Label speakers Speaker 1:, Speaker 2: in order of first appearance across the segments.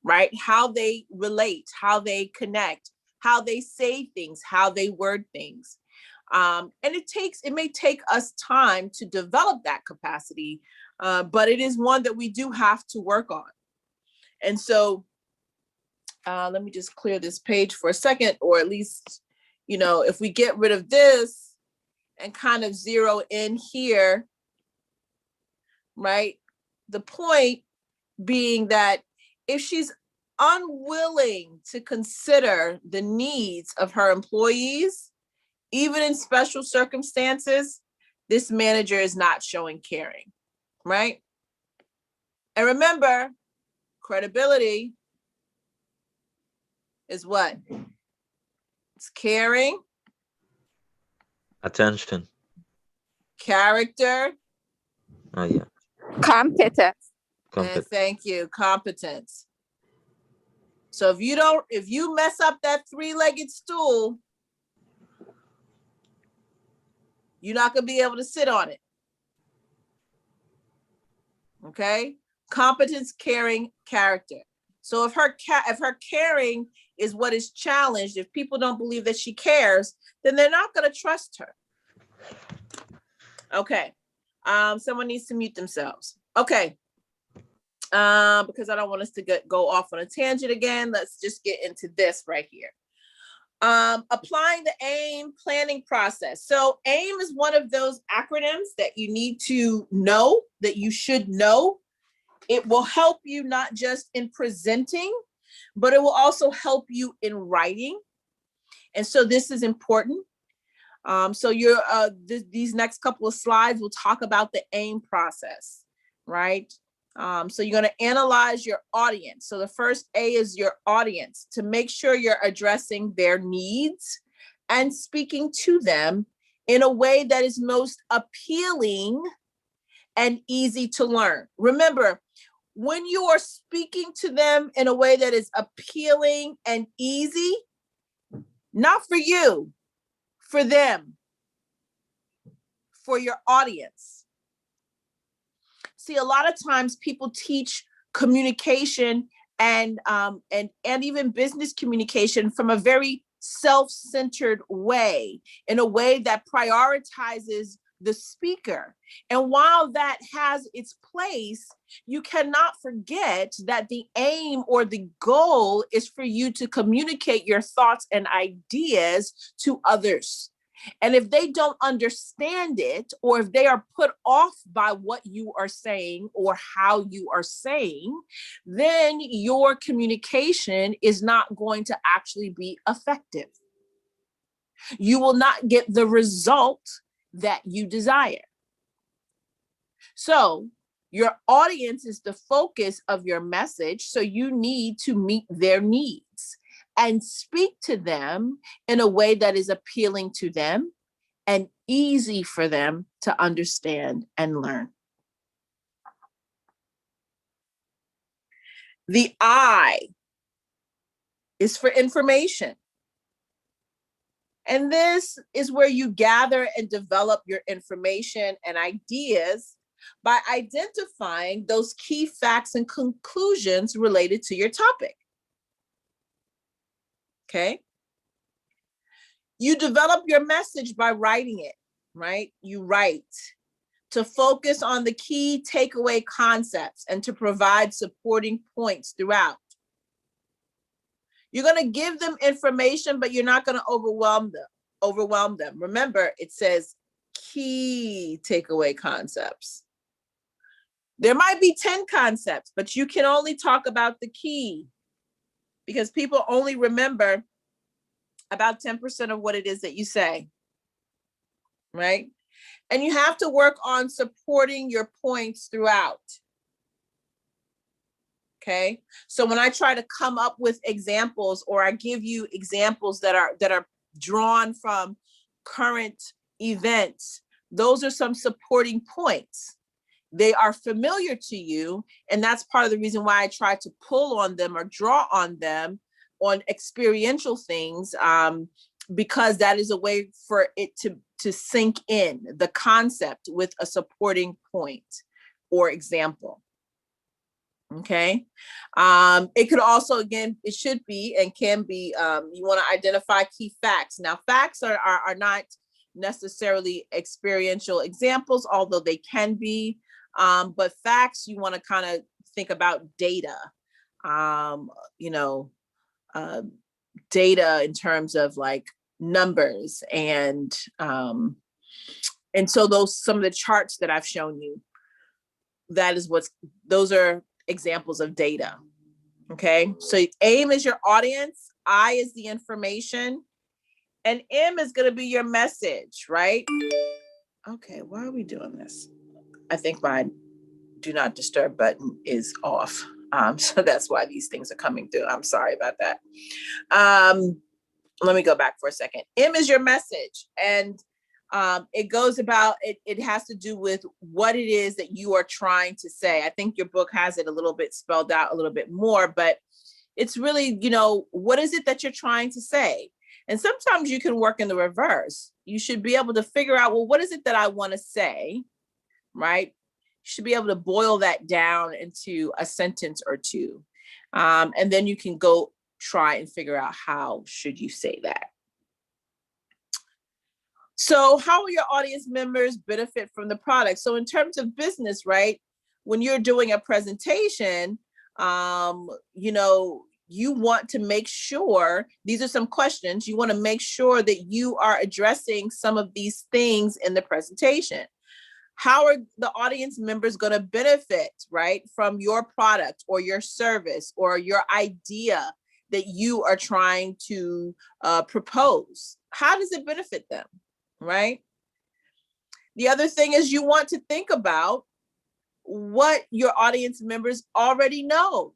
Speaker 1: right? How they relate, how they connect, how they say things, how they word things. And it may take us time to develop that capacity, but it is one that we do have to work on. And so let me just clear this page for a second, or at least, if we get rid of this and kind of zero in here, right? The point being that if she's unwilling to consider the needs of her employees, even in special circumstances, this manager is not showing caring, right? And remember, credibility is what? It's caring.
Speaker 2: Attention.
Speaker 1: Character.
Speaker 2: Oh, yeah.
Speaker 3: Competence.
Speaker 1: And thank you, competence. So if you mess up that three-legged stool, you're not going to be able to sit on it. Okay? Competence, caring, character. So if her caring is what is challenged, if people don't believe that she cares, then they're not going to trust her. Okay. Someone needs to mute themselves. Okay. Because I don't want us to go off on a tangent again. Let's just get into this right here. Applying the AIM planning process. So AIM is one of those acronyms that you need to know, that you should know. It will help you not just in presenting, but it will also help you in writing. And so this is important. So these next couple of slides will talk about the AIM process, right? So you're going to analyze your audience. So the first A is your audience, to make sure you're addressing their needs and speaking to them in a way that is most appealing and easy to learn. Remember, when you are speaking to them in a way that is appealing and easy, not for you, for them, for your audience. See, a lot of times people teach communication and even business communication from a very self-centered way, in a way that prioritizes the speaker. And while that has its place, you cannot forget that the aim or the goal is for you to communicate your thoughts and ideas to others. And if they don't understand it, or if they are put off by what you are saying or how you are saying, then your communication is not going to actually be effective. You will not get the result that you desire. So your audience is the focus of your message, so you need to meet their needs and speak to them in a way that is appealing to them and easy for them to understand and learn. The I is for information. And this is where you gather and develop your information and ideas by identifying those key facts and conclusions related to your topic. Okay. You develop your message by writing it, right? You write to focus on the key takeaway concepts and to provide supporting points throughout. You're going to give them information, but you're not going to overwhelm them. Remember, it says key takeaway concepts. There might be 10 concepts, but you can only talk about the key, because people only remember about 10% of what it is that you say, right? And you have to work on supporting your points throughout. Okay, so when I try to come up with examples, or I give you examples that are drawn from current events, those are some supporting points. They are familiar to you, and that's part of the reason why I try to pull on them or draw on them on experiential things, because that is a way for it to sink in, the concept with a supporting point or example. Okay. It could also, again, it should be and can be, you want to identify key facts. Now, facts are not necessarily experiential examples, although they can be. But facts, you want to kind of think about data, you know, uh, data in terms of like numbers and so those, some of the charts that I've shown you, that is those are examples of data. Okay, so AIM is your audience, I is the information, and M is going to be your message, right? Okay, why are we doing this? I think my do not disturb button is off. So that's why these things are coming through. I'm sorry about that. Let me go back for a second. M is your message, and it goes about, it has to do with what it is that you are trying to say. I think your book has it a little bit spelled out a little bit more, but it's really, you know, what is it that you're trying to say? And sometimes you can work in the reverse. You should be able to figure out, well, what is it that I want to say, right? You should be able to boil that down into a sentence or two. And then you can go try and figure out how should you say that. So how will your audience members benefit from the product? So in terms of business, right, when you're doing a presentation, you know, you want to make sure, these are some questions, you want to make sure that you are addressing some of these things in the presentation. How are the audience members going to benefit, right, from your product or your service or your idea that you are trying to propose? How does it benefit them, right? The other thing is you want to think about what your audience members already know.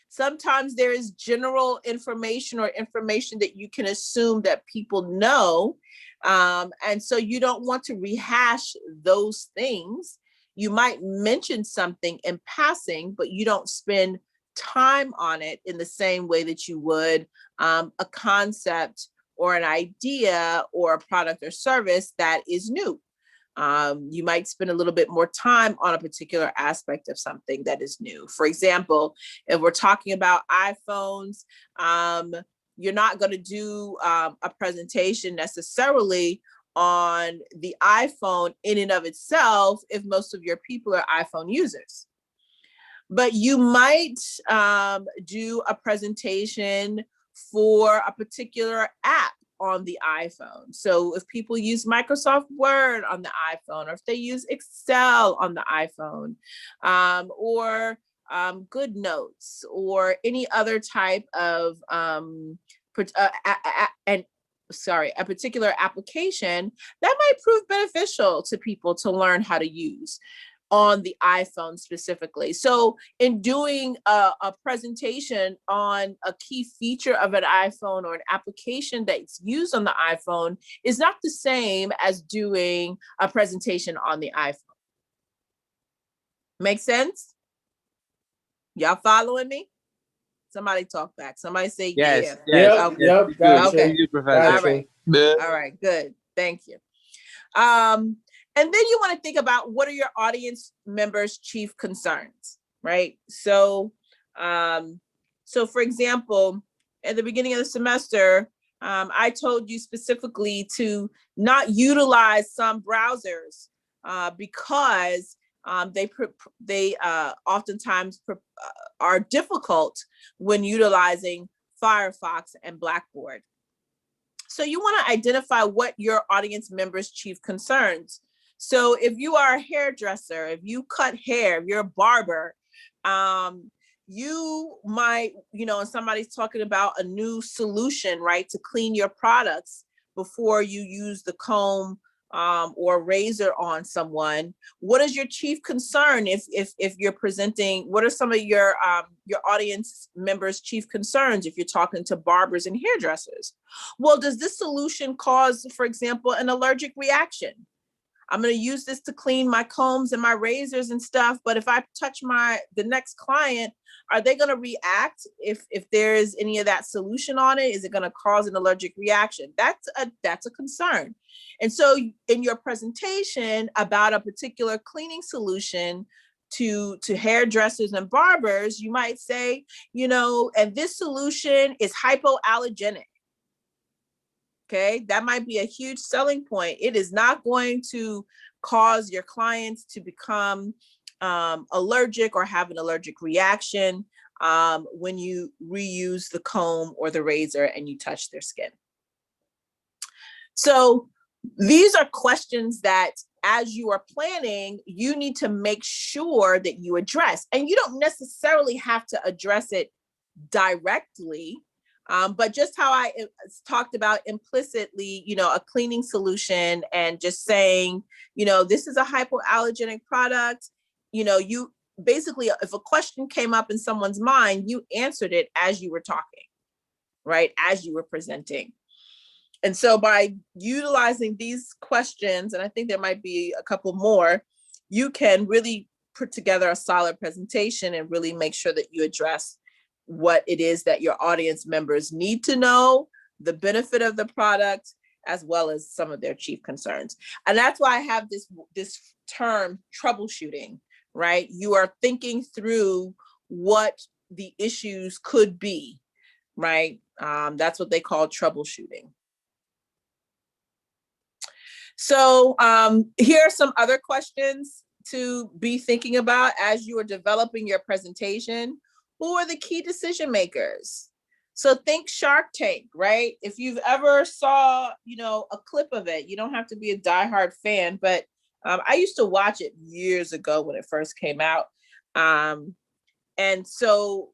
Speaker 1: Sometimes there is general information or information that you can assume that people know. And so you don't want to rehash those things. You might mention something in passing, but you don't spend time on it in the same way that you would a concept or an idea or a product or service that is new. You might spend a little bit more time on a particular aspect of something that is new. For example, if we're talking about iPhones, you're not going to do a presentation necessarily on the iPhone in and of itself if most of your people are iPhone users. But you might do a presentation for a particular app on the iPhone. So if people use Microsoft Word on the iPhone, or if they use Excel on the iPhone, or GoodNotes, or any other type of a particular application that might prove beneficial to people to learn how to use on the iPhone specifically. So in doing a presentation on a key feature of an iPhone or an application that's used on the iPhone is not the same as doing a presentation on the iPhone. Make sense? Y'all following me? Somebody talk back. Somebody say
Speaker 2: yes,
Speaker 1: yeah.
Speaker 2: Yes.
Speaker 1: Okay.
Speaker 3: Yep. Gotcha.
Speaker 1: Okay.
Speaker 3: Gotcha.
Speaker 1: All right. All right. Good. Thank you. And then you want to think about what are your audience members' chief concerns, right? So, for example, at the beginning of the semester, I told you specifically to not utilize some browsers because they oftentimes are difficult when utilizing Firefox and Blackboard. So you want to identify what your audience members' chief concerns. So if you are a hairdresser, if you cut hair, if you're a barber, you might, you know, somebody's talking about a new solution, right, to clean your products before you use the comb or razor on someone. What is your chief concern if you're presenting? What are some of your audience members' chief concerns if you're talking to barbers and hairdressers? Well, does this solution cause, for example, an allergic reaction? I'm going to use this to clean my combs and my razors and stuff, but if I touch the next client, are they going to react if there is any of that solution on it? Is it going to cause an allergic reaction? That's a concern. And so in your presentation about a particular cleaning solution to hairdressers and barbers, you might say, and this solution is hypoallergenic. Okay, that might be a huge selling point. It is not going to cause your clients to become allergic or have an allergic reaction when you reuse the comb or the razor and you touch their skin. So these are questions that, as you are planning, you need to make sure that you address. And you don't necessarily have to address it directly, but just how I talked about implicitly, a cleaning solution and just saying, this is a hypoallergenic product. You basically, if a question came up in someone's mind, you answered it as you were talking, right? As you were presenting. And so by utilizing these questions, and I think there might be a couple more, you can really put together a solid presentation and really make sure that you address what it is that your audience members need to know, the benefit of the product, as well as some of their chief concerns. And that's why I have this term troubleshooting, right? You are thinking through what the issues could be, right? That's what they call troubleshooting. So here are some other questions to be thinking about as you are developing your presentation. Who are the key decision makers? So think Shark Tank, right? If you've ever saw, a clip of it, you don't have to be a diehard fan, but I used to watch it years ago when it first came out. And so,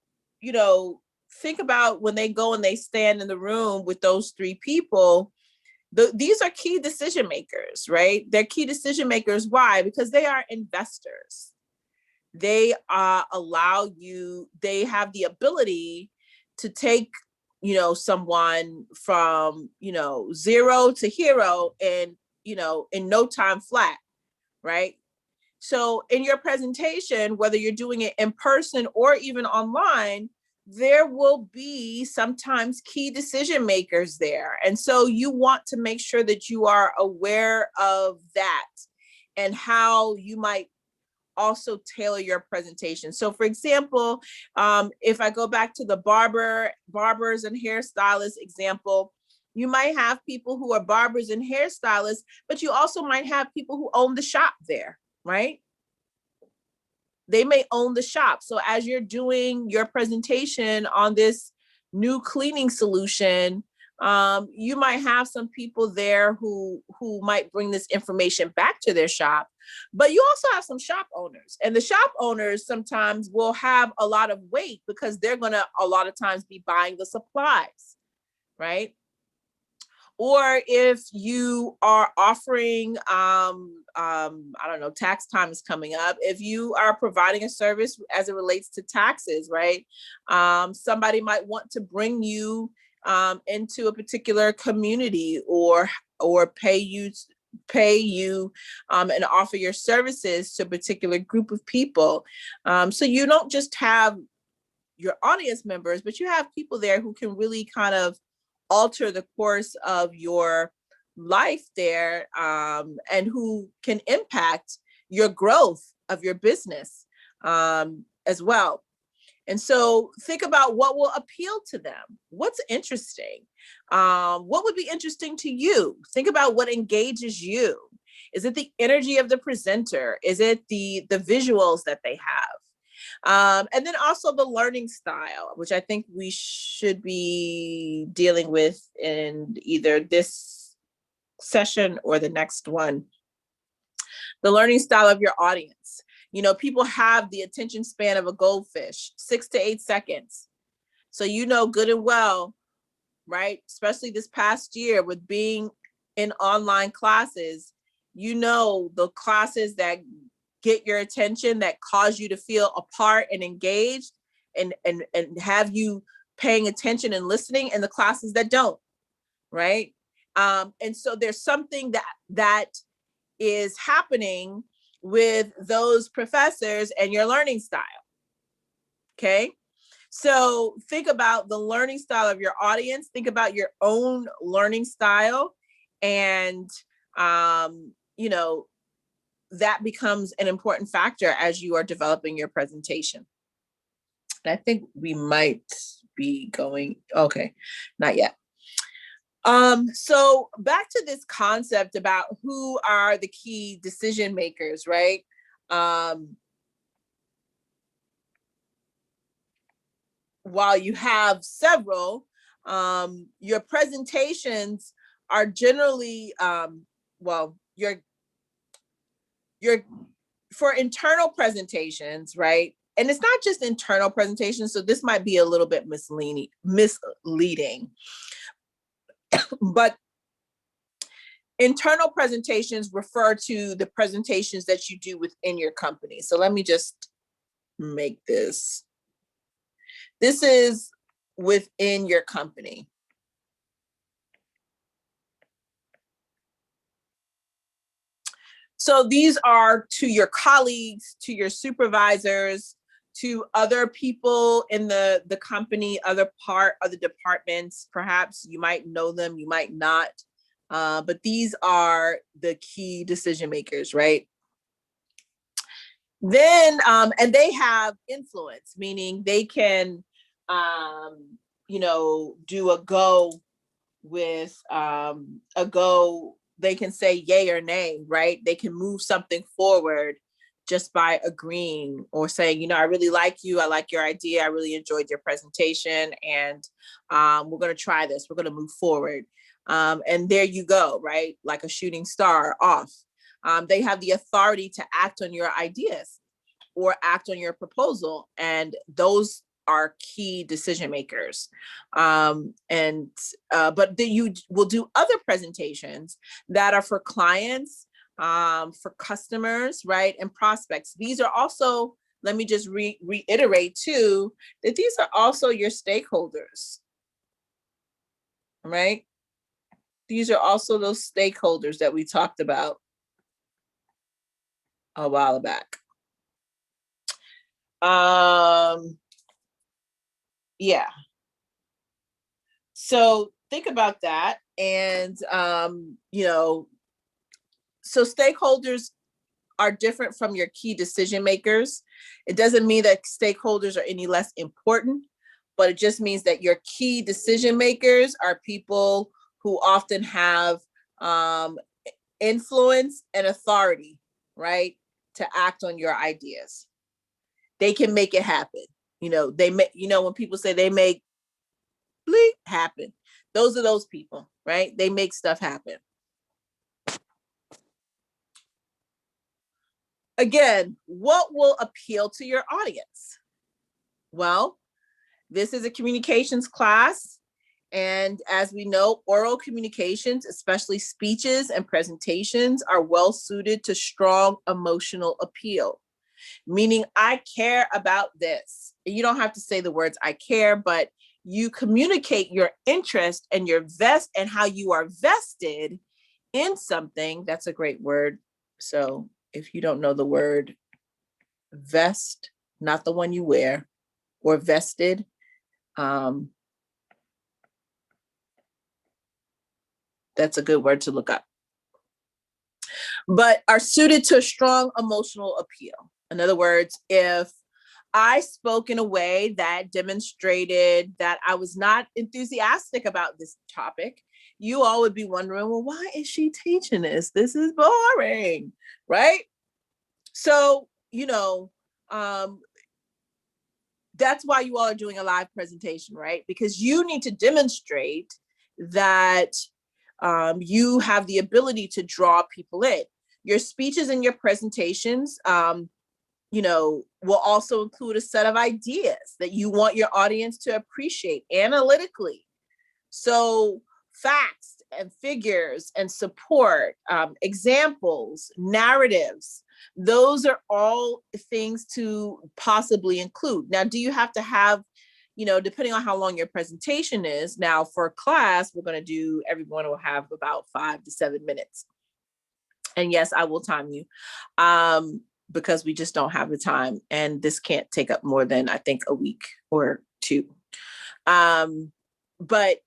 Speaker 1: think about when they go and they stand in the room with those three people. These are key decision makers, right? They're key decision makers. Why? Because they are investors. They they have the ability to take, someone from, zero to hero in no time flat, right? So in your presentation, whether you're doing it in person or even online, there will be sometimes key decision makers there. And so you want to make sure that you are aware of that and how you might also tailor your presentation. So for example, if I go back to the barbers and hairstylists example, you might have people who are barbers and hairstylists, but you also might have people who own the shop there, right? They may own the shop. So as you're doing your presentation on this new cleaning solution, you might have some people there who might bring this information back to their shop, but you also have some shop owners, and the shop owners sometimes will have a lot of weight because they're going to a lot of times be buying the supplies, right? Or if you are offering, I don't know, tax time is coming up. If you are providing a service as it relates to taxes, right? Somebody might want to bring you into a particular community or pay you and offer your services to a particular group of people. So you don't just have your audience members, but you have people there who can really kind of alter the course of your life there, and who can impact your growth of your business as well. And so think about what will appeal to them. What's interesting? What would be interesting to you? Think about what engages you. Is it the energy of the presenter? Is it the visuals that they have? And then also the learning style, which I think we should be dealing with in either this session or the next one. The learning style of your audience. People have the attention span of a goldfish, 6 to 8 seconds. So good and well, right? Especially this past year with being in online classes, the classes that get your attention, that cause you to feel a part and engaged and have you paying attention and listening, and the classes that don't, right? And so there's something that is happening with those professors and your learning style, okay? So think about the learning style of your audience, think about your own learning style, and, that becomes an important factor as you are developing your presentation. And I think we might be going, okay, not yet. So back to this concept about who are the key decision makers, right? While you have several, your presentations are generally, well, your for internal presentations, right? And it's not just internal presentations, so this might be a little bit misleading, but internal presentations refer to the presentations that you do within your company. So let me just make this. This is within your company. So these are to your colleagues, to your supervisors, to other people in the company, other departments. Perhaps you might know them, you might not. But these are the key decision makers, right? Then, and they have influence, meaning they can, do a go with they can say yay or nay, right? They can move something forward just by agreeing or saying, I really like you. I like your idea. I really enjoyed your presentation. And we're going to try this. We're going to move forward. And there you go, right? Like a shooting star off. They have the authority to act on your ideas or act on your proposal. And those are key decision makers. But then you will do other presentations that are for clients, for customers, right? And prospects. These are also, let me just reiterate too, that these are also your stakeholders, right? These are also those stakeholders that we talked about a while back. Yeah. So think about that. And, so stakeholders are different from your key decision makers. It doesn't mean that stakeholders are any less important, but it just means that your key decision makers are people who often have influence and authority, right, to act on your ideas. They can make it happen. When people say they make bleep happen, those are those people, right? They make stuff happen. Again, what will appeal to your audience? Well, this is a communications class. And as we know, oral communications, especially speeches and presentations, are well suited to strong emotional appeal. Meaning, I care about this. You don't have to say the words I care, but you communicate your interest and and how you are vested in something. That's a great word. So if you don't know the word vest, not the one you wear, or vested, that's a good word to look up. But are suited to a strong emotional appeal. In other words, if I spoke in a way that demonstrated that I was not enthusiastic about this topic, you all would be wondering, well, why is she teaching this? This is boring, right? So, that's why you all are doing a live presentation, right? Because you need to demonstrate that you have the ability to draw people in. Your speeches and your presentations, will also include a set of ideas that you want your audience to appreciate analytically. So facts and figures and support, examples, narratives, those are all things to possibly include. Now, do you have to have, depending on how long your presentation is, now for a class, everyone will have about 5 to 7 minutes. And yes, I will time you because we just don't have the time. And this can't take up more than, I think, a week or two. But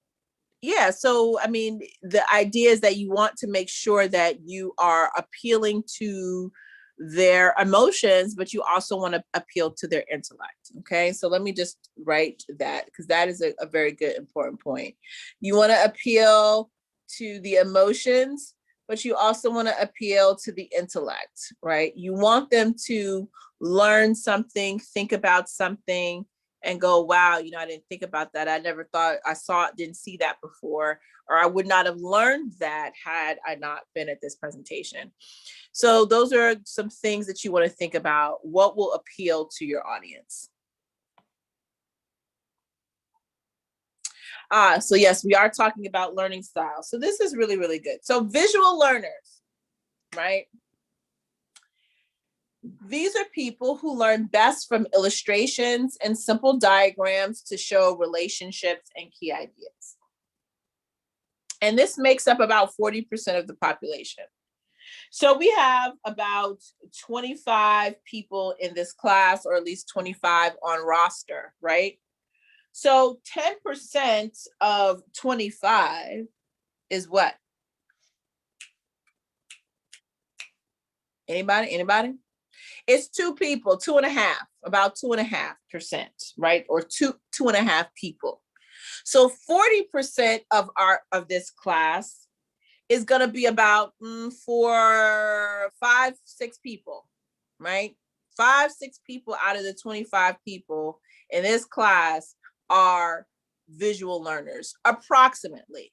Speaker 1: yeah, so, I mean, the idea is that you want to make sure that you are appealing to their emotions, but you also want to appeal to their intellect. Okay, so let me just write that, because that is a very good, important point. You want to appeal to the emotions, but you also want to appeal to the intellect, right? You want them to learn something, think about something, and go, wow, you know, I didn't think about that. I never thought, I saw it, didn't see that before, or I would not have learned that had I not been at this presentation. So those are some things that you want to think about. What will appeal to your audience? So yes, we are talking about learning styles. So this is really, really good. So visual learners, right? These are people who learn best from illustrations and simple diagrams to show relationships and key ideas. And this makes up about 40% of the population. So we have about 25 people in this class, or at least 25 on roster, right? So 10% of 25 is what? Anybody? It's two people, about 2.5%, right? Or two and a half people. So 40% of this class is going to be about 5, 6 people, right? 5, 6 people out of the 25 people in this class are visual learners, approximately.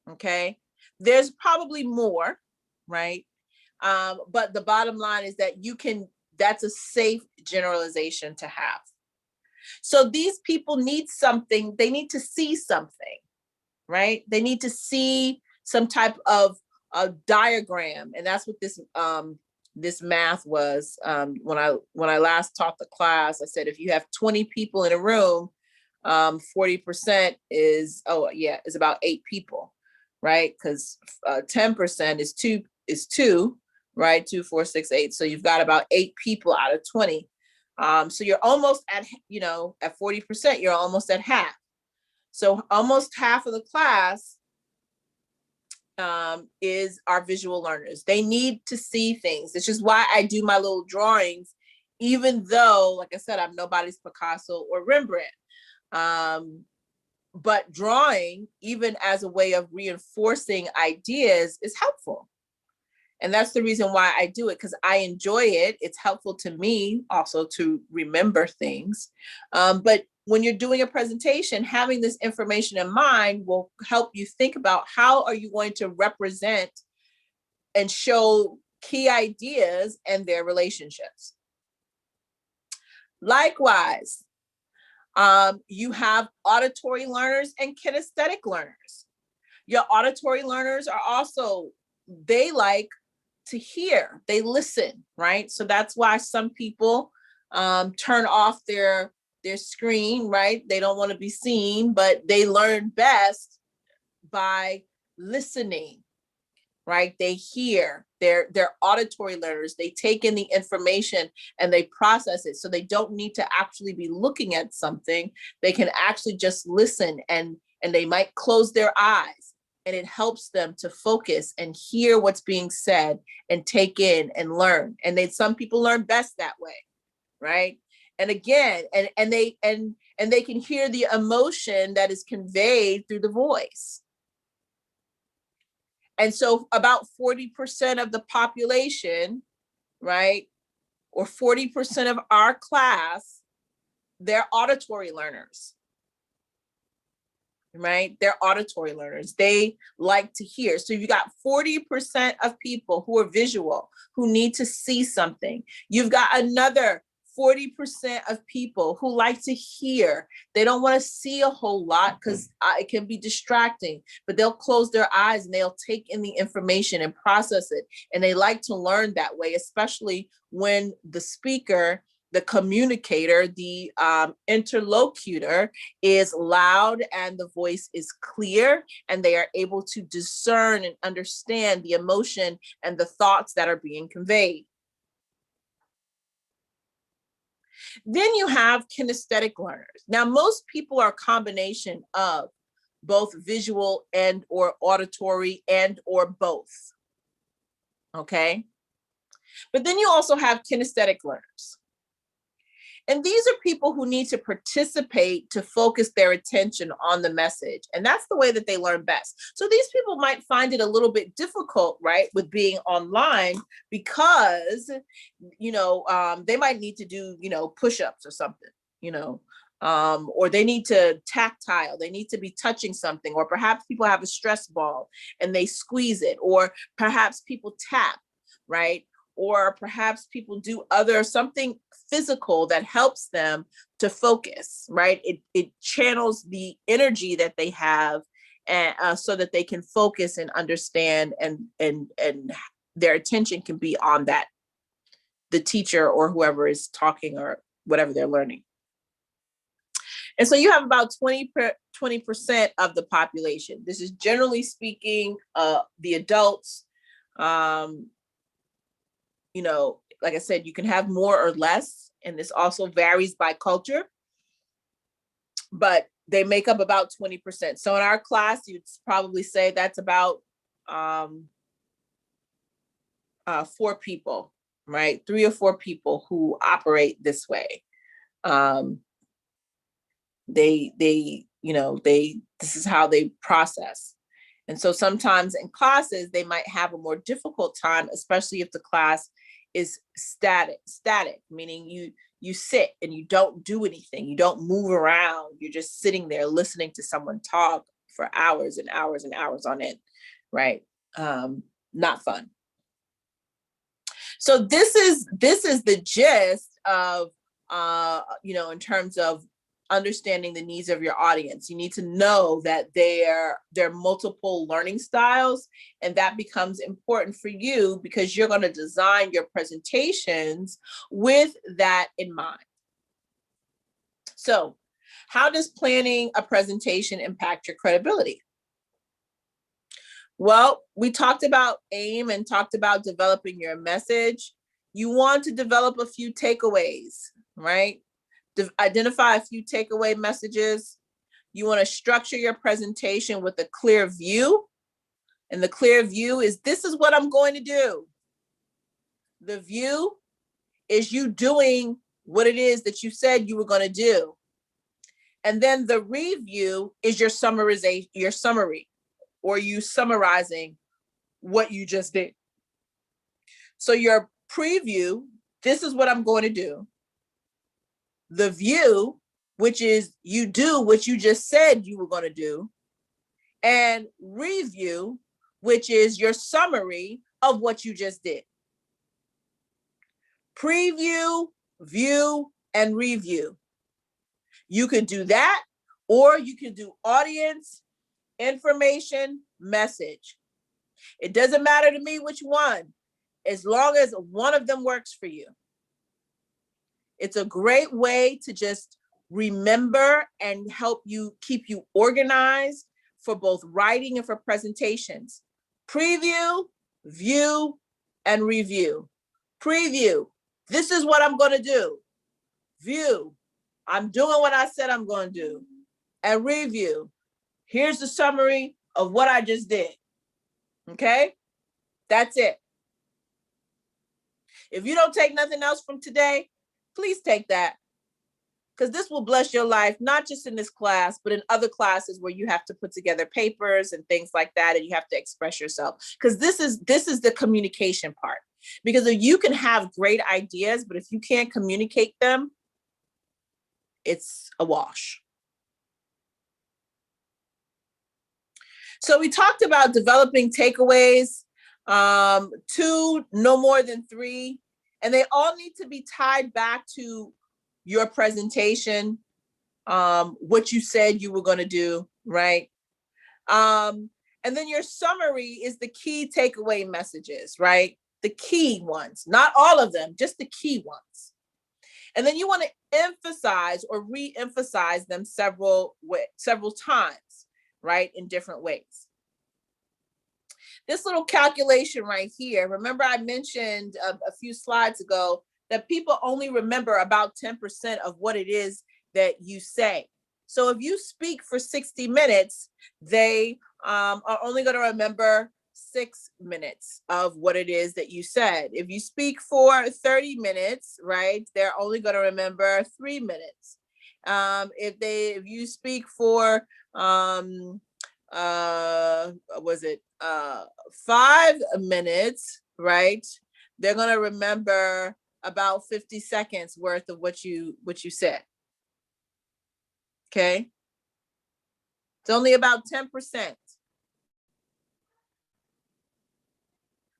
Speaker 1: Okay, there's probably more, right? But the bottom line is that that's a safe generalization to have. So these people need something, they need to see something, right? They need to see some type of a diagram. And that's what this math was. When I last taught the class, I said, if you have 20 people in a room, 40% is about 8 people, right? Because 10% is two, right? 2, 4, 6, 8. So you've got about 8 people out of 20. So you're almost at 40%, you're almost at half. So almost half of the class is our visual learners. They need to see things. It's just why I do my little drawings, even though, like I said, I'm nobody's Picasso or Rembrandt. But drawing, even as a way of reinforcing ideas, is helpful. And that's the reason why I do it, because I enjoy it. It's helpful to me also to remember things. But when you're doing a presentation, having this information in mind will help you think about how are you going to represent and show key ideas and their relationships. Likewise, you have auditory learners and kinesthetic learners. Your auditory learners are also, they like to hear, they listen, right? So that's why some people turn off their screen, right? They don't want to be seen, but they learn best by listening, right? They hear, they're auditory learners. They take in the information and they process it. So they don't need to actually be looking at something. They can actually just listen, and they might close their eyes, and it helps them to focus and hear what's being said and take in and learn. And some people learn best that way, right? And again, and they can hear the emotion that is conveyed through the voice. And so about 40% of the population, right, or 40% of our class, they're auditory learners, right? They're auditory learners. They like to hear. So you got 40% of people who are visual, who need to see something. You've got another 40% of people who like to hear. They don't want to see a whole lot because it can be distracting, but they'll close their eyes and they'll take in the information and process it. And they like to learn that way, especially when the speaker, the communicator, the interlocutor is loud and the voice is clear, and they are able to discern and understand the emotion and the thoughts that are being conveyed. Then you have kinesthetic learners. Now, most people are a combination of both visual and or auditory and or both. Okay. But then you also have kinesthetic learners. And these are people who need to participate to focus their attention on the message. And that's the way that they learn best. So these people might find it a little bit difficult, right, with being online because, they might need to do, push-ups or something, or they need to tactile, they need to be touching something, or perhaps people have a stress ball and they squeeze it, or perhaps people tap, right? Or perhaps people do something physical that helps them to focus, right? It channels the energy that they have, and so that they can focus and understand, and their attention can be on that, the teacher or whoever is talking or whatever they're learning. And so you have about 20% of the population. This is generally speaking, the adults. Like I said, you can have more or less, and this also varies by culture, but they make up about 20%. So in our class, you'd probably say that's about 4 people, right? 3 or 4 people who operate this way. This is how they process. And so sometimes in classes, they might have a more difficult time, especially if the class is static, meaning you sit and you don't do anything. You don't move around. You're just sitting there listening to someone talk for hours and hours and hours on end, right? Not fun. So this is the gist of, in terms of understanding the needs of your audience. You need to know that there are multiple learning styles, and that becomes important for you because you're going to design your presentations with that in mind. So, how does planning a presentation impact your credibility? Well, we talked about aim and talked about developing your message. You want to develop a few takeaways, right? Identify a few takeaway messages. You want to structure your presentation with a clear view. And the clear view is, this is what I'm going to do. The view is you doing what it is that you said you were going to do. And then the review is your summary, or you summarizing what you just did. So your preview, this is what I'm going to do. The view, which is you do what you just said you were going to do. And review, which is your summary of what you just did. Preview, view, and review. You could do that, or you could do audience, information, message. It doesn't matter to me which one, as long as one of them works for you. It's a great way to just remember and help you keep you organized for both writing and for presentations. Preview, view, and review. Preview, this is what I'm going to do. View, I'm doing what I said I'm going to do. And review, here's the summary of what I just did. Okay? That's it. If you don't take nothing else from today, please take that, because this will bless your life, not just in this class, but in other classes where you have to put together papers and things like that, and you have to express yourself. Because this is the communication part. Because if you can have great ideas, but if you can't communicate them, it's a wash. So we talked about developing takeaways, 2, no more than 3. And they all need to be tied back to your presentation, what you said you were going to do, right? And then your summary is the key takeaway messages, right? The key ones, not all of them, just the key ones. And then you want to emphasize or re-emphasize them several times, right? In different ways. This little calculation right here, remember I mentioned a few slides ago that people only remember about 10% of what it is that you say. So if you speak for 60 minutes, they are only going to remember 6 minutes of what it is that you said. If you speak for 30 minutes, right, they're only going to remember 3 minutes. If you speak for was it 5 minutes, right, they're going to remember about 50 seconds worth of what you said. Okay, it's only about 10%.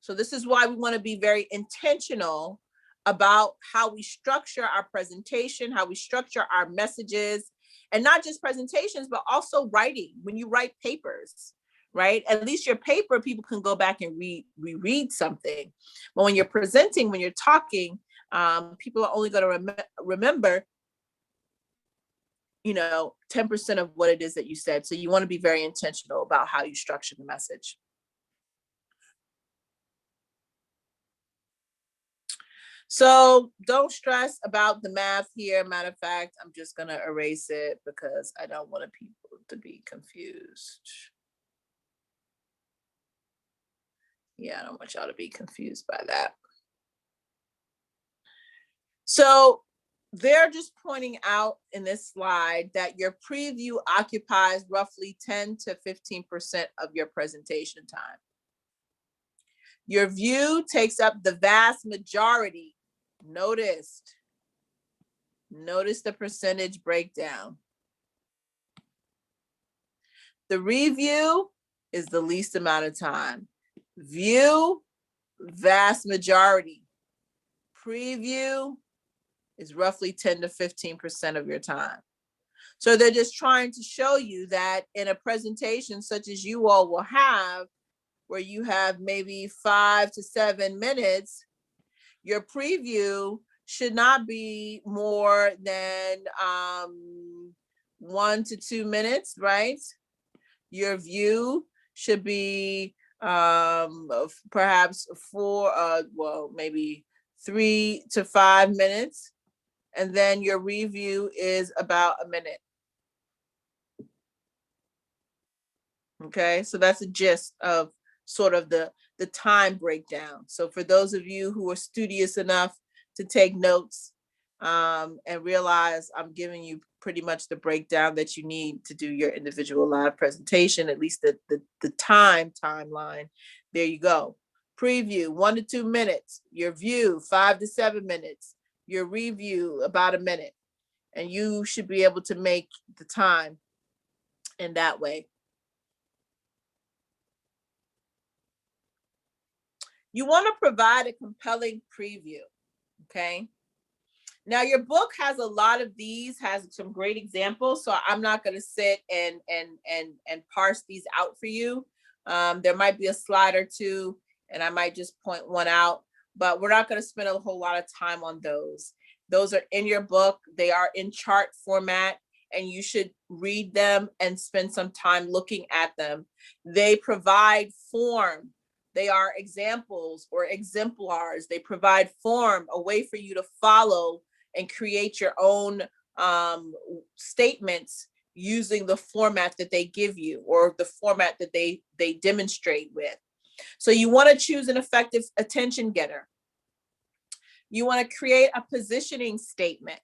Speaker 1: So this is why we want to be very intentional about how we structure our presentation, how we structure our messages, and not just presentations, but also writing. When you write papers, right? At least your paper, people can go back and reread something. But when you're presenting, when you're talking, people are only going to remember, 10% of what it is that you said. So you want to be very intentional about how you structure the message. So don't stress about the math here. Matter of fact, I'm just going to erase it because I don't want people to be confused. Yeah, I don't want y'all to be confused by that. So they're just pointing out in this slide that your preview occupies roughly 10 to 15% of your presentation time. Your view takes up the vast majority. Notice the percentage breakdown. The review is the least amount of time. View, vast majority. Preview is roughly 10 to 15% of your time. So they're just trying to show you that in a presentation such as you all will have, where you have maybe 5 to 7 minutes, your preview should not be more than 1 to 2 minutes, right? Your view should be perhaps maybe 3 to 5 minutes. And then your review is about a minute. Okay, so that's a gist of sort of the time breakdown. So for those of you who are studious enough to take notes and realize I'm giving you pretty much the breakdown that you need to do your individual live presentation, at least the timeline, there you go. Preview, 1 to 2 minutes. Your view, 5 to 7 minutes. Your review, about a minute. And you should be able to make the time in that way. You want to provide a compelling preview, okay? Now your book has a lot of these, has some great examples, so I'm not going to sit and parse these out for you. There might be a slide or two, and I might just point one out, but we're not going to spend a whole lot of time on those. Those are in your book. They are in chart format, and you should read them and spend some time looking at them. They provide form. They are examples or exemplars. They provide form, a way for you to follow and create your own statements using the format that they give you or the format that they demonstrate with. So you want to choose an effective attention getter. You want to create a positioning statement.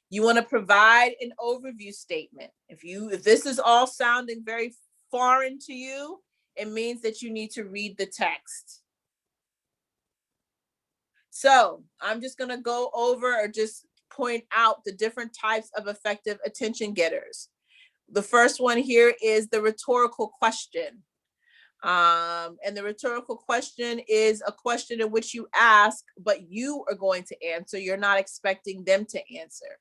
Speaker 1: You want to provide an overview statement. If this is all sounding very foreign to you, it means that you need to read the text. So I'm just going to go over or just point out the different types of effective attention getters. The first one here is the rhetorical question. And the rhetorical question is a question in which you ask, but you are going to answer. You're not expecting them to answer.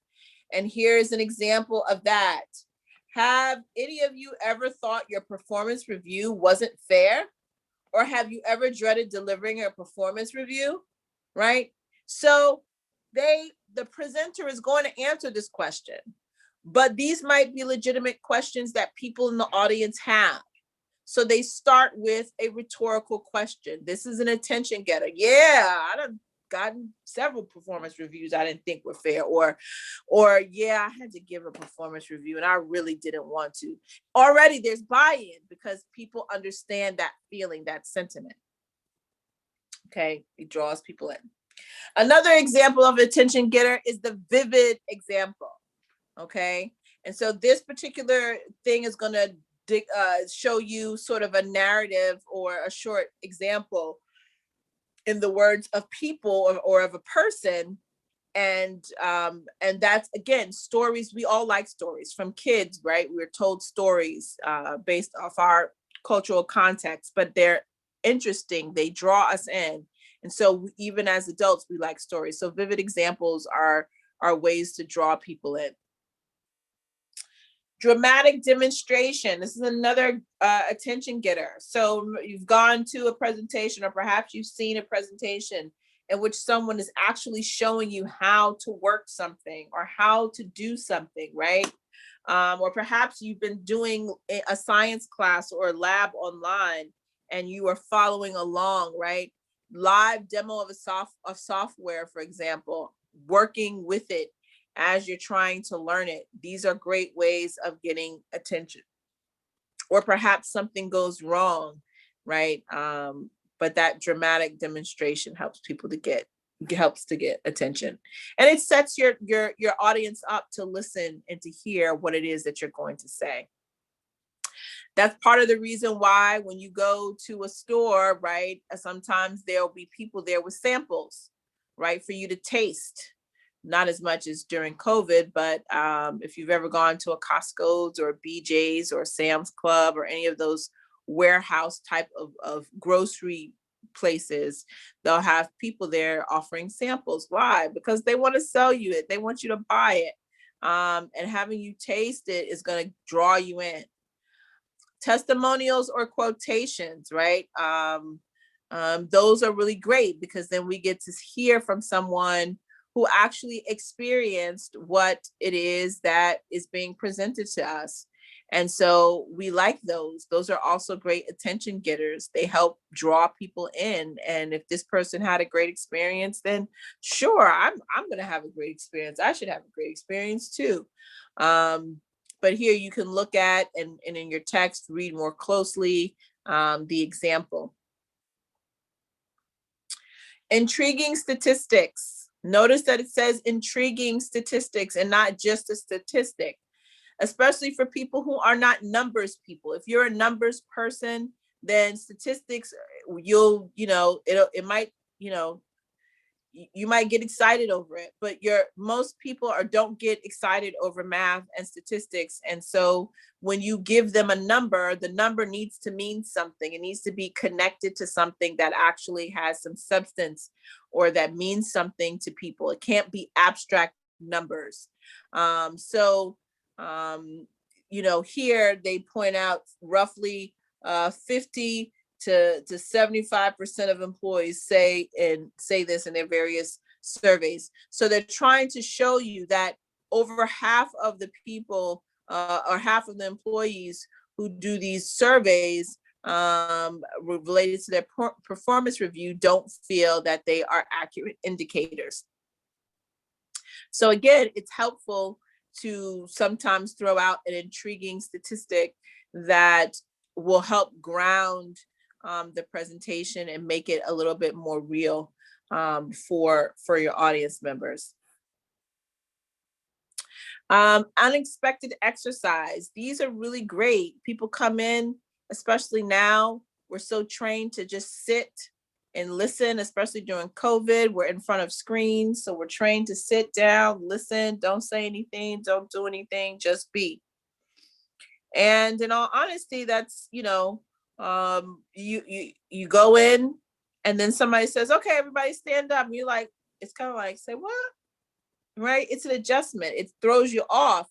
Speaker 1: And here's an example of that. Have any of you ever thought your performance review wasn't fair? Or have you ever dreaded delivering a performance review? Right? So the presenter is going to answer this question, but these might be legitimate questions that people in the audience have. So they start with a rhetorical question. This is an attention getter. Yeah, gotten several performance reviews I didn't think were fair, or yeah, I had to give a performance review and I really didn't want to. Already there's buy-in because people understand that feeling, that sentiment. Okay, it draws people in. Another example of attention getter is the vivid example. Okay, and so this particular thing is going to show you sort of a narrative or a short example in the words of people or of a person. And that's, again, stories. We all like stories from kids, right? We're told stories based off our cultural context, but they're interesting. They draw us in. And so even as adults, we like stories. So vivid examples are ways to draw people in. Dramatic demonstration. This is another attention getter. So you've gone to a presentation, or perhaps you've seen a presentation in which someone is actually showing you how to work something or how to do something, right? Or perhaps you've been doing a science class or a lab online and you are following along, right? Live demo of software, for example, working with it as you're trying to learn it. These are great ways of getting attention. Or perhaps something goes wrong, right? But that dramatic demonstration helps people to get attention, and it sets your audience up to listen and to hear what it is that you're going to say. That's part of the reason why when you go to a store, right, sometimes there'll be people there with samples, right, for you to taste. Not as much as during COVID, but if you've ever gone to a Costco's or a BJ's or a Sam's Club or any of those warehouse type of grocery places, they'll have people there offering samples. Why? Because they want to sell you it. They want you to buy it. And having you taste it is going to draw you in. Testimonials or quotations, right? Those are really great because then we get to hear from someone who actually experienced what it is that is being presented to us. And so we like those. Those are also great attention getters. They help draw people in. And if this person had a great experience, then sure, I'm going to have a great experience. I should have a great experience too. But here you can look at and in your text, read more closely the example. Intriguing statistics. Notice that it says intriguing statistics and not just a statistic, especially for people who are not numbers people. If you're a numbers person, then statistics, it might, you might get excited over it, but most people don't get excited over math and statistics. And so when you give them a number, the number needs to mean something. It needs to be connected to something that actually has some substance or that means something to people. It can't be abstract numbers. Here they point out roughly 50 to 75% of employees say this in their various surveys. So they're trying to show you that over half of the people or half of the employees who do these surveys related to their performance review don't feel that they are accurate indicators. So again, it's helpful to sometimes throw out an intriguing statistic that will help ground the presentation and make it a little bit more real for your audience members. Unexpected exercise. These are really great. People come in, especially now, we're so trained to just sit and listen, especially during COVID. We're in front of screens, so we're trained to sit down, listen, don't say anything, don't do anything, just be. And in all honesty, that's, you go in and then somebody says, okay, everybody stand up. And you're like, it's kind of like, say what? Right? It's an adjustment. It throws you off,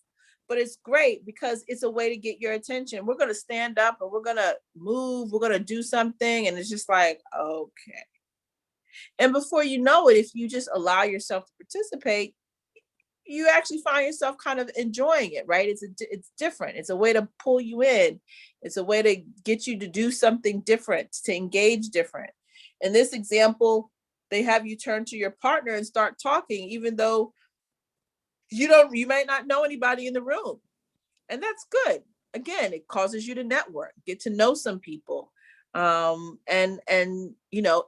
Speaker 1: but it's great because it's a way to get your attention. We're going to stand up and we're going to move. We're going to do something. And it's just like, okay. And before you know it, if you just allow yourself to participate, you actually find yourself kind of enjoying it, right? It's different. It's a way to pull you in. It's a way to get you to do something different, to engage different. In this example, they have you turn to your partner and start talking, even though you might not know anybody in the room. And that's good. Again, it causes you to network, get to know some people, and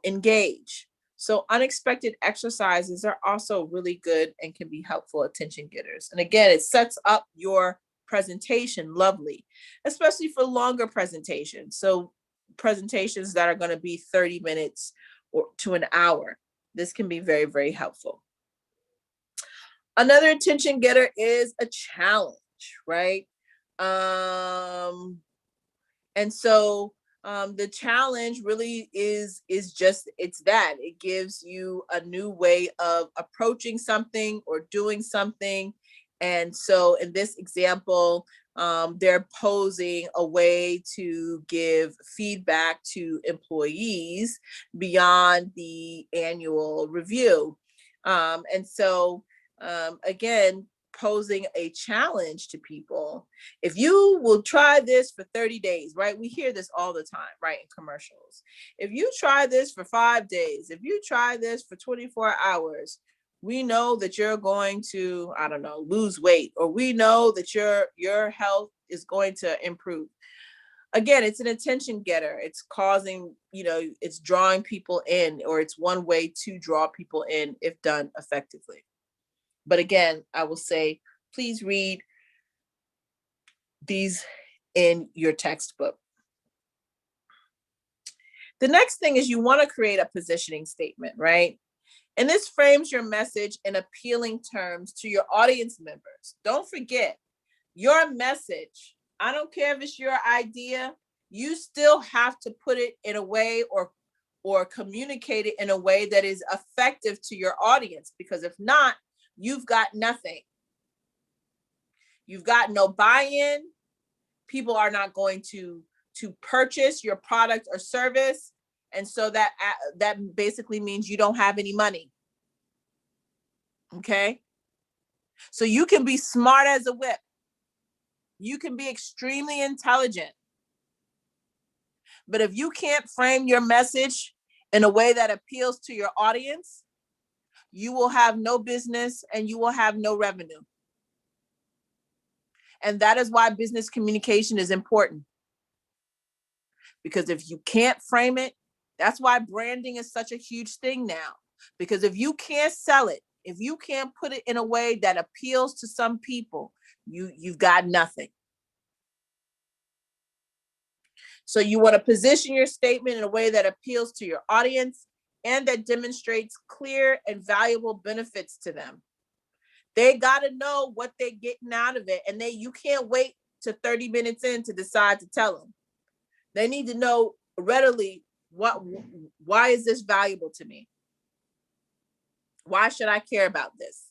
Speaker 1: engage. So unexpected exercises are also really good and can be helpful attention getters. And again, it sets up your presentation lovely, especially for longer presentations. So presentations that are going to be 30 minutes or to an hour. This can be very, very helpful. Another attention getter is a challenge, right? And so the challenge really is just, it's that it gives you a new way of approaching something or doing something. And so in this example, they're posing a way to give feedback to employees beyond the annual review. And so again, posing a challenge to people. If you will try this for 30 days, right? We hear this all the time, right? In commercials. If you try this for 5 days, if you try this for 24 hours, we know that you're going to, I don't know, lose weight, or we know that your health is going to improve. Again, it's an attention getter. It's causing, it's drawing people in, or it's one way to draw people in if done effectively. But again, I will say, please read these in your textbook. The next thing is you want to create a positioning statement, right? And this frames your message in appealing terms to your audience members. Don't forget, your message, I don't care if it's your idea, you still have to put it in a way or communicate it in a way that is effective to your audience, because if not, you've got nothing. You've got no buy-in. People are not going to purchase your product or service. And so that basically means you don't have any money. Okay? So you can be smart as a whip. You can be extremely intelligent. But if you can't frame your message in a way that appeals to your audience, you will have no business and you will have no revenue. And that is why business communication is important. Because if you can't frame it, that's why branding is such a huge thing now. Because if you can't sell it, if you can't put it in a way that appeals to some people, you've got nothing. So you want to position your statement in a way that appeals to your audience and that demonstrates clear and valuable benefits to them. They got to know what they're getting out of it. And you can't wait to 30 minutes in to decide to tell them. They need to know readily, why is this valuable to me? Why should I care about this?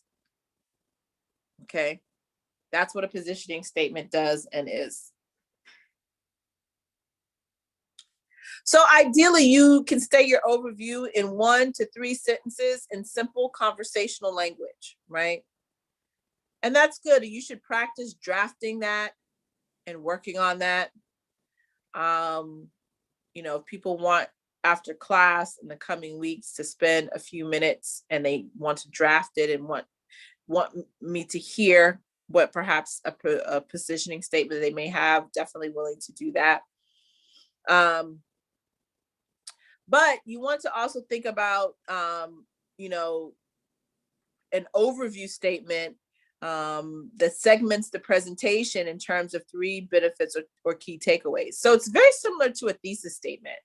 Speaker 1: Okay. That's what a positioning statement does and is. So ideally, you can state your overview in 1 to 3 sentences in simple conversational language, right? And that's good. You should practice drafting that and working on that. If people want after class in the coming weeks to spend a few minutes and they want to draft it and want me to hear what perhaps a positioning statement they may have, definitely willing to do that. But you want to also think about, an overview statement that segments the presentation in terms of 3 benefits or key takeaways. So it's very similar to a thesis statement.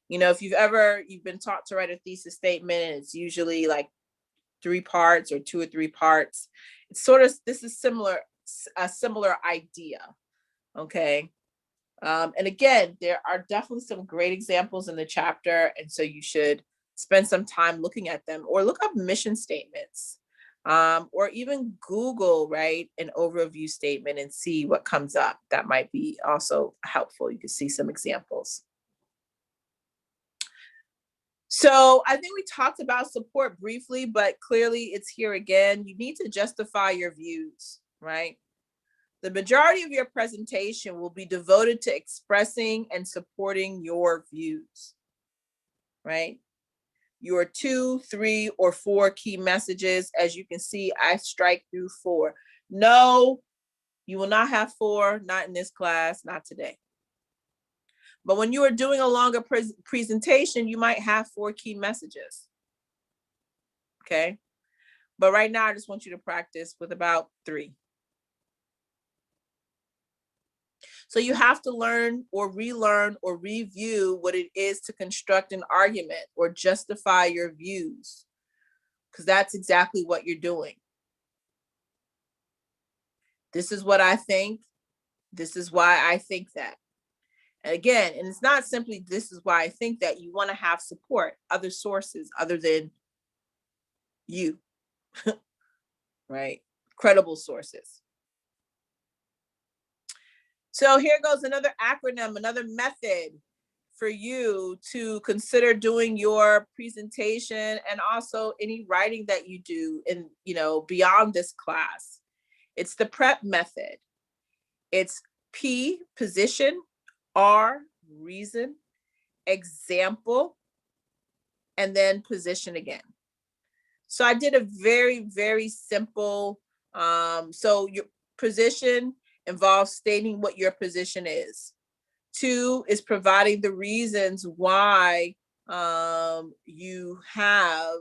Speaker 1: If you've been taught to write a thesis statement, and it's usually like 3 parts or 2 or 3 parts. It's this is a similar idea. Okay. And again, there are definitely some great examples in the chapter. And so you should spend some time looking at them, or look up mission statements, or even Google, right, an overview statement and see what comes up. That might be also helpful. You can see some examples. So I think we talked about support briefly, but clearly it's here again. You need to justify your views, right? The majority of your presentation will be devoted to expressing and supporting your views, right? your 2, 3, or 4 key messages. As you can see, I strike through 4. No, you will not have 4, not in this class, not today. But when you are doing a longer presentation, you might have 4 key messages. Okay. But right now, I just want you to practice with about 3. So you have to learn or relearn or review what it is to construct an argument or justify your views, because that's exactly what you're doing. This is what I think. This is why I think that. And again, and it's not simply this is why I think that. You want to have support, other sources other than you, right? Credible sources. So here goes another acronym, another method for you to consider doing your presentation and also any writing that you do in, beyond this class. It's the PREP method. It's P, position, R, reason, example, and then position again. So I did a very, very simple, so your position involves stating what your position is. 2 is providing the reasons why you have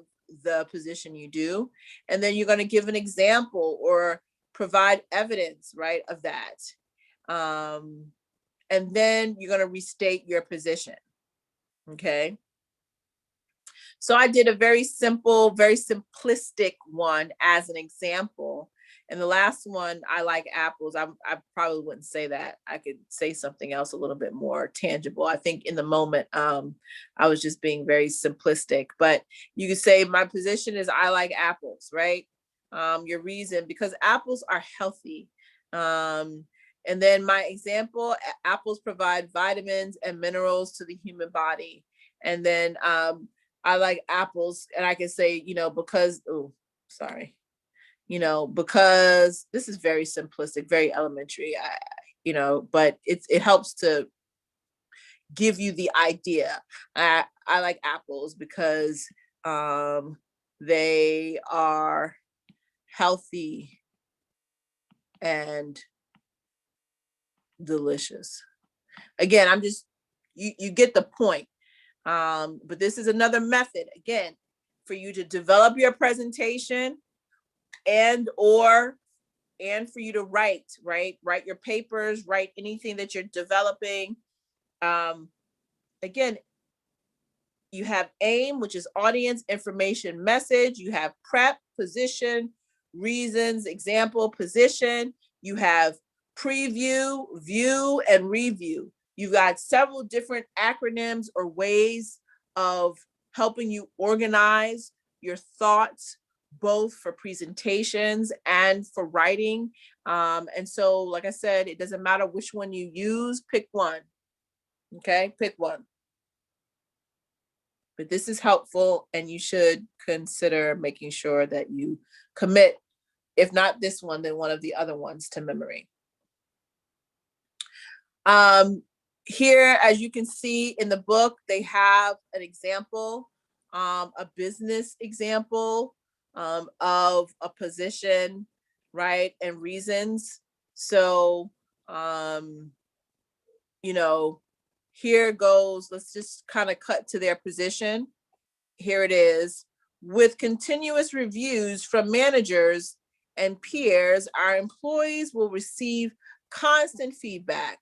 Speaker 1: the position you do. And then you're going to give an example or provide evidence, right, of that. And then you're going to restate your position. Okay. So I did a very simple, very simplistic one as an example. And the last one, I like apples. I probably wouldn't say that. I could say something else a little bit more tangible. I think in the moment, I was just being very simplistic. But you could say my position is I like apples, right? Your reason, because apples are healthy. And then my example, apples provide vitamins and minerals to the human body. And then I like apples, and I can say, because, because this is very simplistic, very elementary, but it helps to give you the idea. I like apples because they are healthy and delicious. Again, I'm just, you get the point. But this is another method, again, for you to develop your presentation and for you to write your papers, write anything that you're developing. Again, you have aim, which is audience, information, message. You have prep, position, reasons, example, position. You have preview, view, and review. You've got several different acronyms or ways of helping you organize your thoughts, both for presentations and for writing. And so, like I said, it doesn't matter which one you use, pick one. Okay, pick one. But this is helpful, and you should consider making sure that you commit, if not this one, then one of the other ones to memory. Here, as you can see in the book, they have an example, a business example of a position, right, and reasons. So, here goes, let's just kind of cut to their position. Here it is. With continuous reviews from managers and peers, our employees will receive constant feedback,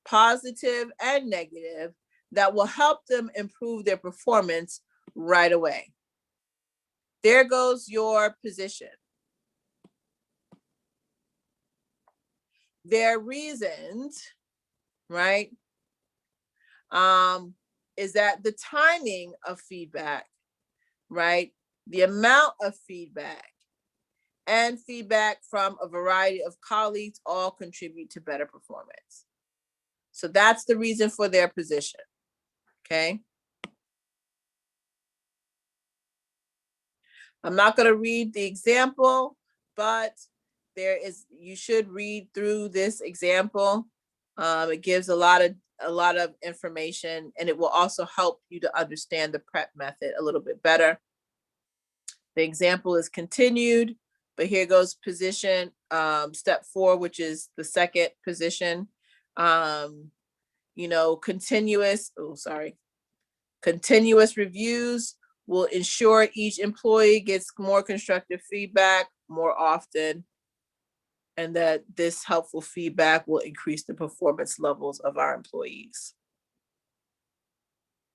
Speaker 1: positive and negative, that will help them improve their performance right away. There goes your position. Their reasons, right, is that the timing of feedback, right, the amount of feedback, and feedback from a variety of colleagues all contribute to better performance. So that's the reason for their position. Okay. I'm not going to read the example, but you should read through this example. It gives a lot of a lot of information, and it will also help you to understand the prep method a little bit better. The example is continued, but here goes position, step 4, which is the second position. Continuous reviews will ensure each employee gets more constructive feedback more often, and that this helpful feedback will increase the performance levels of our employees.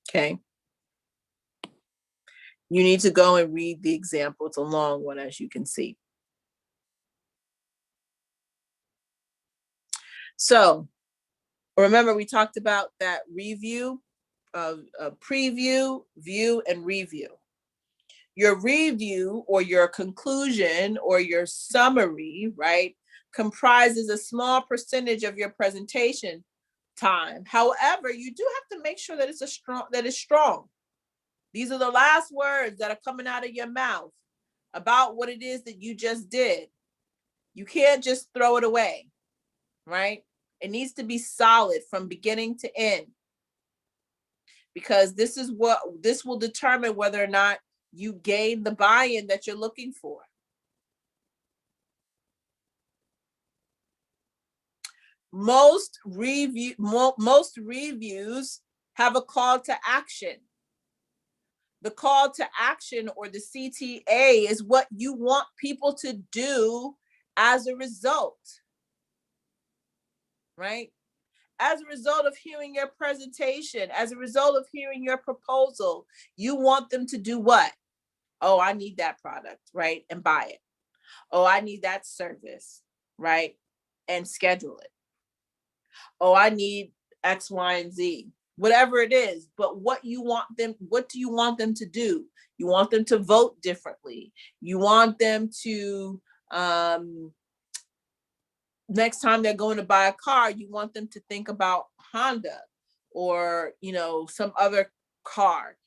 Speaker 1: Okay. You need to go and read the example. It's a long one, as you can see. So remember, we talked about that review, preview, view, and review. Your review, or your conclusion, or your summary, right, comprises a small percentage of your presentation time. However, you do have to make sure that it's strong. These are the last words that are coming out of your mouth about what it is that you just did. You can't just throw it away, right? It needs to be solid from beginning to end, because this will determine whether or not you gain the buy-in that you're looking for. Most reviews have a call to action. The call to action, or the CTA, is what you want people to do as a result, right? As a result of hearing your presentation, as a result of hearing your proposal, you want them to do what? Oh, I need that product, right? And buy it. Oh, I need that service, right? And schedule it. Oh, I need X, Y, and Z, whatever it is. But what do you want them to do? You want them to vote differently. You want them to, next time they're going to buy a car, you want them to think about Honda or, some other car.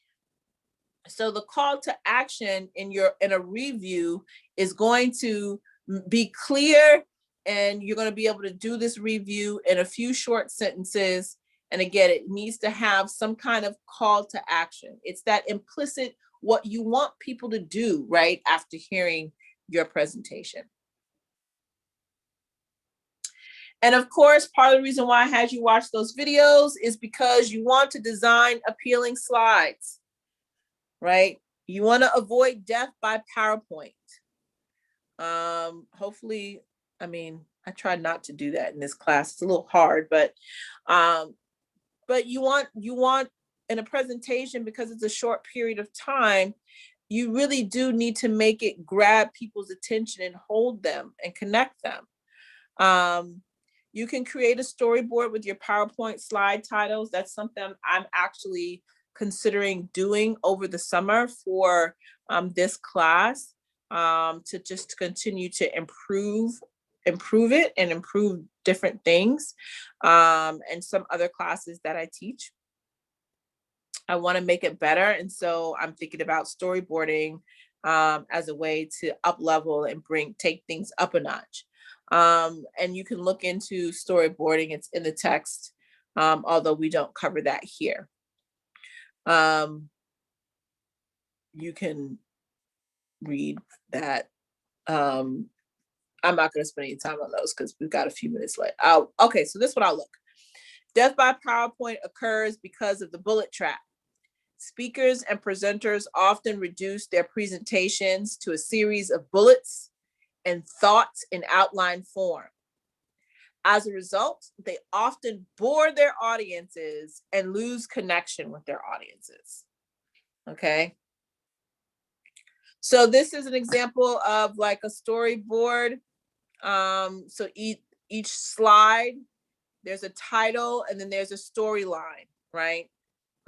Speaker 1: So the call to action in a review is going to be clear, and you're going to be able to do this review in a few short sentences. And again, it needs to have some kind of call to action. It's that implicit what you want people to do right after hearing your presentation. And of course, part of the reason why I had you watch those videos is because you want to design appealing slides, right? You want to avoid death by PowerPoint. Hopefully, I try not to do that in this class. It's a little hard, but you want in a presentation, because it's a short period of time, you really do need to make it grab people's attention and hold them and connect them. You can create a storyboard with your PowerPoint slide titles. That's something I'm actually considering doing over the summer for this class, to just continue to improve it and improve different things, and some other classes that I teach. I want to make it better, and so I'm thinking about storyboarding as a way to up level and take things up a notch. And you can look into storyboarding. It's in the text, although we don't cover that here. You can read that. I'm not going to spend any time on those because we've got a few minutes left. Okay, so this one I'll look. Death by PowerPoint occurs because of the bullet trap. Speakers and presenters often reduce their presentations to a series of bullets and thoughts in outline form. As a result, they often bore their audiences and lose connection with their audiences. Okay. So this is an example of like a storyboard. So each slide, there's a title and then there's a storyline, right?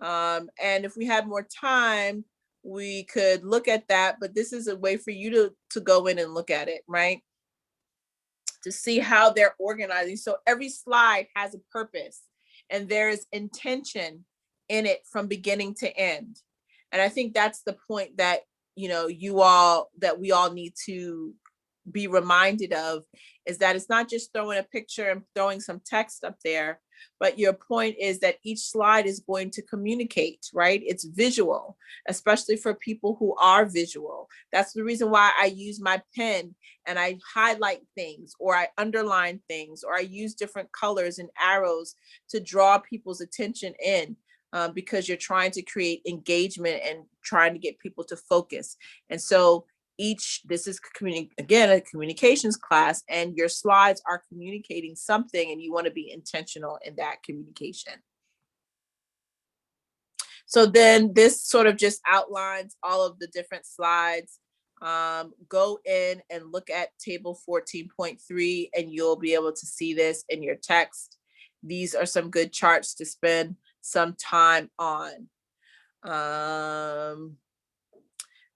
Speaker 1: And if we had more time, we could look at that, but this is a way for you to go in and look at it, right? To see how they're organizing. So every slide has a purpose and there is intention in it from beginning to end. And I think that's the point that, we all need to be reminded of is that it's not just throwing a picture and throwing some text up there, but your point is that each slide is going to communicate, right? It's visual, especially for people who are visual. That's the reason why I use my pen and I highlight things, or I underline things, or I use different colors and arrows to draw people's attention in. Because you're trying to create engagement and trying to get people to focus. And so this is again a communications class, and your slides are communicating something, and you want to be intentional in that communication. So then this sort of just outlines all of the different slides. Go in and look at table 14.3 and you'll be able to see this in your text. These are some good charts to spend some time on.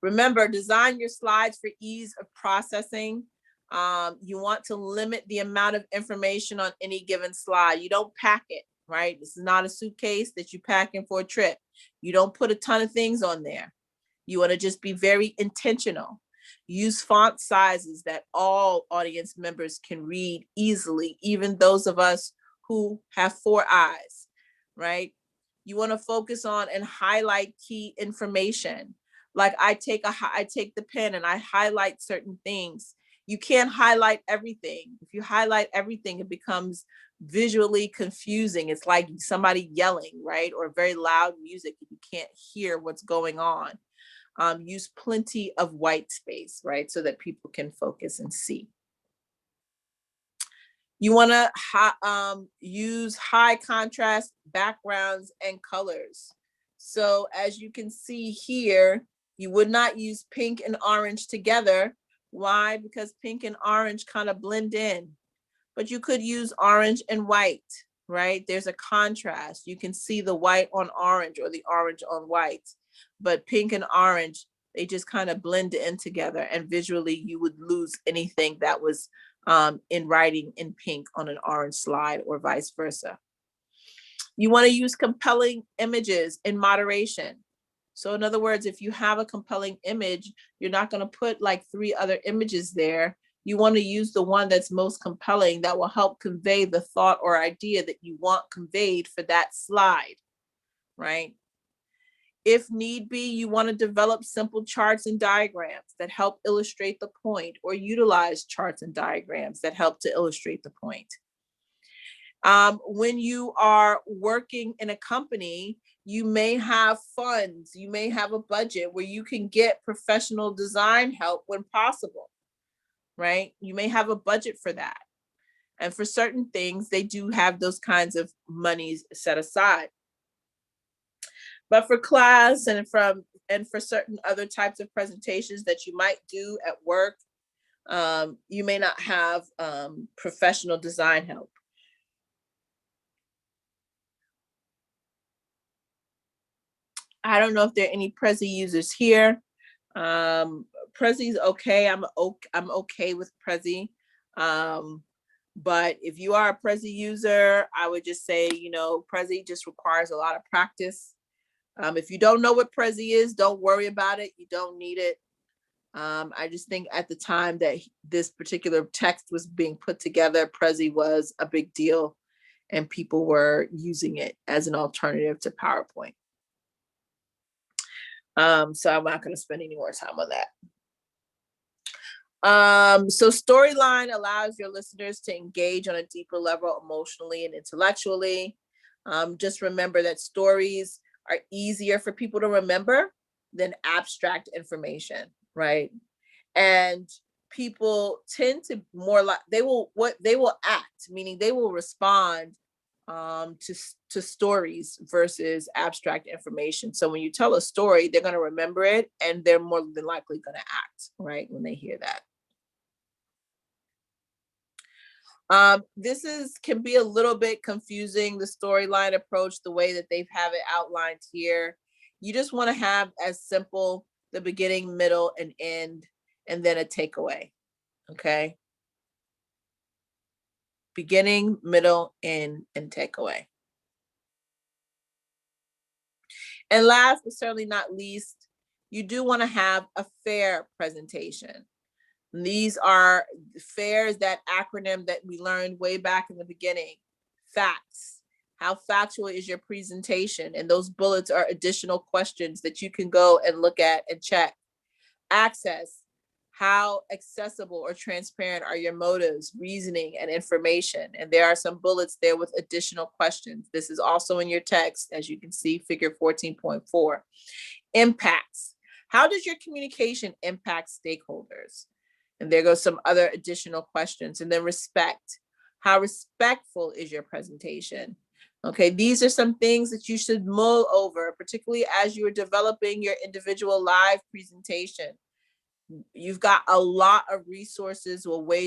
Speaker 1: Remember, design your slides for ease of processing. You want to limit the amount of information on any given slide. You don't pack it, right? This is not a suitcase that you pack in for a trip. You don't put a ton of things on there. You want to just be very intentional. Use font sizes that all audience members can read easily, even those of us who have 4 eyes, right? You want to focus on and highlight key information. Like I take the pen and I highlight certain things. You can't highlight everything. If you highlight everything, it becomes visually confusing. It's like somebody yelling, right? Or very loud music. You can't hear what's going on. Use plenty of white space, right? So that people can focus and see. You want to use high contrast backgrounds and colors. So as you can see here, you would not use pink and orange together. Why? Because pink and orange kind of blend in. But you could use orange and white, right? There's a contrast. You can see the white on orange or the orange on white. But pink and orange, they just kind of blend in together, and visually you would lose anything that was in writing in pink on an orange slide, or vice versa. You want to use compelling images in moderation. So in other words, if you have a compelling image, you're not going to put like 3 other images there. You want to use the one that's most compelling, that will help convey the thought or idea that you want conveyed for that slide, right? If need be, you want to develop simple charts and diagrams that help illustrate the point, or utilize charts and diagrams that help to illustrate the point. When you are working in a company, you may have funds, you may have a budget where you can get professional design help when possible, right? You may have a budget for that. And for certain things, they do have those kinds of monies set aside. But for class and for certain other types of presentations that you might do at work, you may not have professional design help. I don't know if there are any Prezi users here. Prezi's okay. I'm okay with Prezi. But if you are a Prezi user, I would just say, Prezi just requires a lot of practice. If you don't know what Prezi is, don't worry about it. You don't need it. I just think at the time that this particular text was being put together, Prezi was a big deal, and people were using it as an alternative to PowerPoint. So I'm not going to spend any more time on that. So storyline allows your listeners to engage on a deeper level emotionally and intellectually. Just remember that stories are easier for people to remember than abstract information, right? And people tend to more like they will act, meaning they will respond to stories versus abstract information. So when you tell a story, they're going to remember it, and they're more than likely going to act, right, when they hear that. This can be a little bit confusing, the storyline approach, the way that they have it outlined here. You just want to have as simple the beginning, middle, and end, and then a takeaway. Okay. Beginning, middle, end, and takeaway. And last but certainly not least, you do want to have a fair presentation. These are FAIR is that acronym that we learned way back in the beginning. Facts. How factual is your presentation? And those bullets are additional questions that you can go and look at and check. Access. How accessible or transparent are your motives, reasoning, and information? And there are some bullets there with additional questions. This is also in your text, as you can see, figure 14.4. Impacts. How does your communication impact stakeholders? And there goes some other additional questions. And then respect. How respectful is your presentation? Okay, these are some things that you should mull over, particularly as you are developing your individual live presentation. You've got a lot of resources or ways